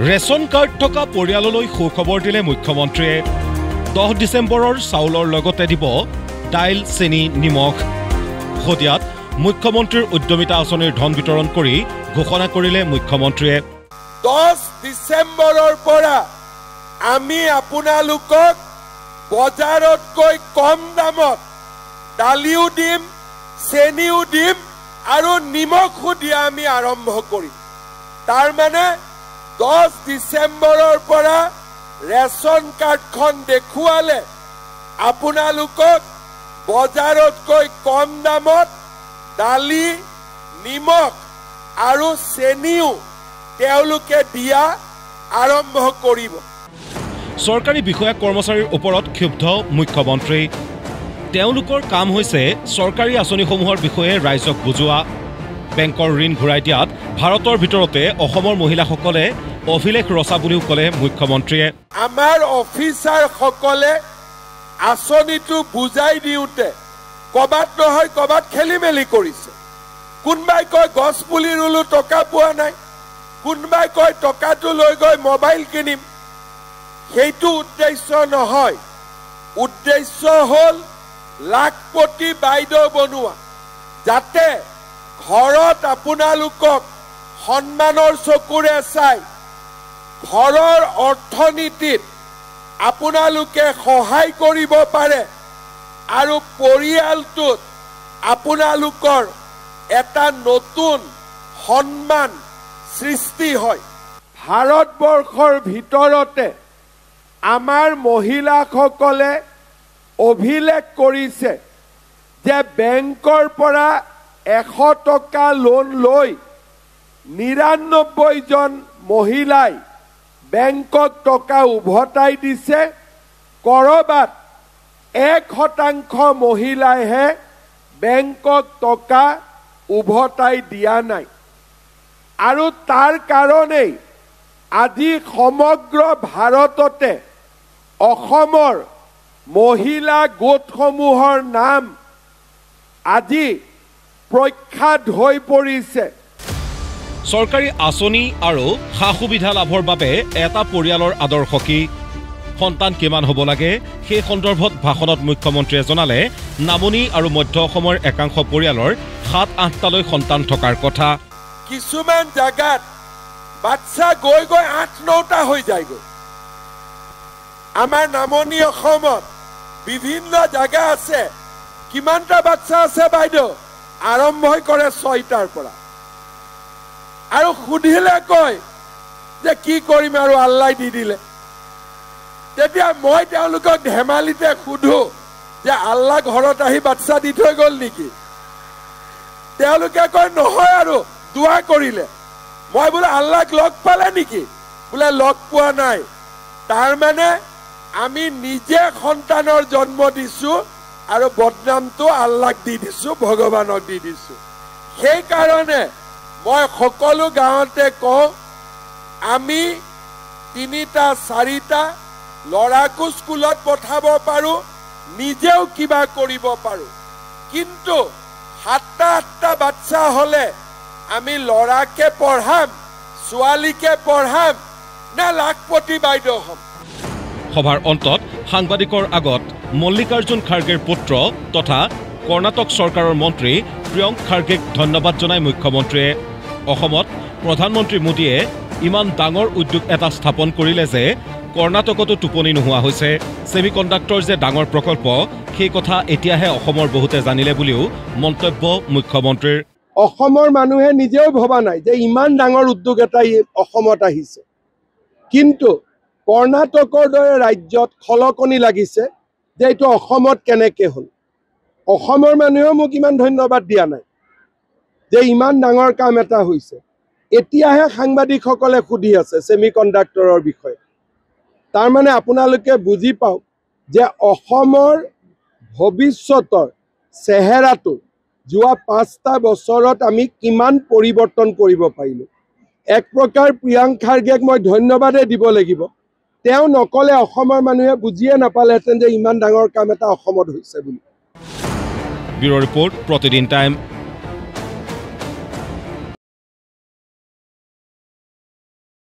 ration card থকা পৰিয়াললৈ সুখবৰ দিলে মুখ্যমন্ত্ৰীয়ে 10 ডিচেম্বৰৰ চাউলৰ লগতে দিব দাইল চেনি নিমখ খদিয়াত মুখ্যমন্ত্ৰীৰ উদ্যমিতা আঁচনিৰ ধন বিতৰণ কৰি ঘোষণা কৰিলে মুখ্যমন্ত্ৰীয়ে 10 ডিচেম্বৰৰ পৰা আমি আপোনালোকক বজাৰতকৈ কম দামত দালিও দিম চেনিও দিম আৰু নিমখো দিয়া আমি আৰম্ভ কৰিম তাৰ মানে 10 ডিচেম্বৰৰ পৰা ৰেচন কাৰ্ডখন দেখুৱালে আপোনালোকক বজাৰতকৈ কম দামত দালি নিমখ আৰু চেনিও তেওঁলোকে দিয়া আৰম্ভ কৰিব চৰকাৰী বিষয়া কৰ্মচাৰীৰ ওপৰত ক্ষুব্ধ মুখ্যমন্ত্ৰী তেওঁলোকৰ কাম হৈছে চৰকাৰী আঁচনিসমূহৰ বিষয়ে ৰাইজক বুজোৱা বেংকৰ ঋণ ঘূৰাই দিয়াত ভাৰতৰ ভিতৰতে অসমৰ মহিলাসকলে অভিলেখ ৰচা বুলিও ক'লে মুখ্যমন্ত্ৰীয়ে আমাৰ অফিচাৰসকলে আঁচনিটো বুজাই দিওঁতে কবাত নহয় কবাত খেলি মেলি কৰিছে কোনবাই কয় গছ পুলি ৰুলো টকা পোৱা নাই কোনবাই কয় টকাটো লৈ গৈ মোবাইল কিনিম সেইটো উদ্দেশ্য নহয় উদ্দেশ্য হ'ল লাখপতি বাইদেউ বনোৱা যাতে ঘৰত আপোনালোকক সন্মানৰ চকুৰে চাই ঘৰৰ অৰ্থনীতিত আপোনালোকে সহায় কৰিব পাৰে আৰু পৰিয়ালটোত আপোনালোকৰ এটা নতুন সন্মান সৃষ্টি হয় ভাৰতবৰ্ষৰ ভিতৰতে আমাৰ মহিলাসকলে অভিলেখ কৰিছে যে বেংকৰ পৰা 100 টকা লোন লৈ 99 জন মহিলাই বেংকক টকা উভতাই দিছে কৰবাত 1% মহিলাইহে বেংকক টকা উভতাই দিয়া নাই আৰু তাৰ কাৰণেই আজি সমগ্ৰ ভাৰততে অসমৰ মহিলা গোটসমূহৰ নাম আজি প্ৰখ্যাত হৈ পৰিছে চৰকাৰী আঁচনি আৰু সা সুবিধা লাভৰ বাবে এটা পৰিয়ালৰ আদৰ্শ কি সন্তান কিমান হ'ব লাগে সেই সন্দৰ্ভত ভাষণত মুখ্যমন্ত্ৰীয়ে জনালে নামনি আৰু মধ্য অসমৰ একাংশ পৰিয়ালৰ 7-8টালৈ সন্তান থকাৰ কথা কিছুমান জাগাত বাচ্চা গৈ গৈ 8-9টা হৈ যায়গৈ আমাৰ নামনি অসমত বিভিন্ন জাগা আছে কিমানটা বাচ্চা আছে বাইদেউ আৰম্ভ কৰে 6টাৰ পৰা আৰু খুদিলে কয় যে কি কৰিম আৰু আল্লাই দি দিলে তেতিয়া মই তেওঁলোকক ধেমালিতে খুদু যে আল্লাহ ঘৰত আহি বাচ্চা দি থৈ গ'ল নেকি তেওঁলোকে কয় নহয় আৰু দোয়া কৰিলে মই বোলে আল্লাহক লগ পালে নেকি বোলে লগ পোৱা নাই তাৰ মানে আমি নিজে সন্তানৰ জন্ম দিছো আৰু বদনামটো আল্লাহক দি দিছো ভগৱানক দি দিছো সেই কাৰণে মই সকলো গাঁৱতে কওঁ আমি 3টা 4টা লৰাকো স্কুলত পঠাব পাৰো নিজেও কিবা কৰিব পাৰো কিন্তু 7টা 8টা বাচ্চা হলে আমি লৰাকে পঢ়াম ছোৱালীকে পঢ়াম না লাখপতি বাইদেউ হম সভাৰ অন্তত সাংবাদিকৰ আগত মল্লিকাৰ্জুন খাৰ্গেৰ পুত্ৰ তথা কৰ্ণাটক চৰকাৰৰ মন্ত্ৰী প্ৰিয়ংক খাৰ্গেক ধন্যবাদ জনাই মুখ্যমন্ত্ৰীয়ে অসমত প্ৰধানমন্ত্ৰী মোদীয়ে ইমান ডাঙৰ উদ্যোগ এটা স্থাপন কৰিলে যে কৰ্ণাটকতো টোপনি নোহোৱা হৈছে সেমিকণ্ডাক্টৰ যে ডাঙৰ প্ৰকল্প সেই কথা এতিয়াহে অসমৰ বহুতে জানিলে বুলিও মন্তব্য মুখ্যমন্ত্ৰীৰ অসমৰ মানুহে নিজেও ভবা নাই যে ইমান ডাঙৰ উদ্যোগ এটা অসমত আহিছে কিন্তু কৰ্ণাটকৰ দৰে ৰাজ্যত খলকনি লাগিছে যে এইটো অসমত কেনেকৈ হ'ল অসমৰ মানুহেও মোক ইমান ধন্যবাদ দিয়া নাই যে ইমান ডাঙৰ কাম এটা হৈছে এতিয়াহে সাংবাদিকসকলে সুধি আছে সেমিকণ্ডাক্টৰৰ বিষয়ে তাৰ মানে আপোনালোকে বুজি পাওক যে অসমৰ ভৱিষ্যতৰ চেহেৰাটো যোৱা 5টা বছৰত আমি কিমান পৰিৱৰ্তন কৰিব পাৰিলো এক প্ৰকাৰ প্ৰিয়ংক খাৰ্গেক মই ধন্যবাদে দিব লাগিব তেওঁ নকলে অসমৰ মানুহে বুজিয়ে নাপালেহেঁতেন যে ইমান ডাঙৰ কাম এটা অসমত হৈছে বুলি ব্যুৰ ৰিপৰ্ট প্ৰতিদিন টাইম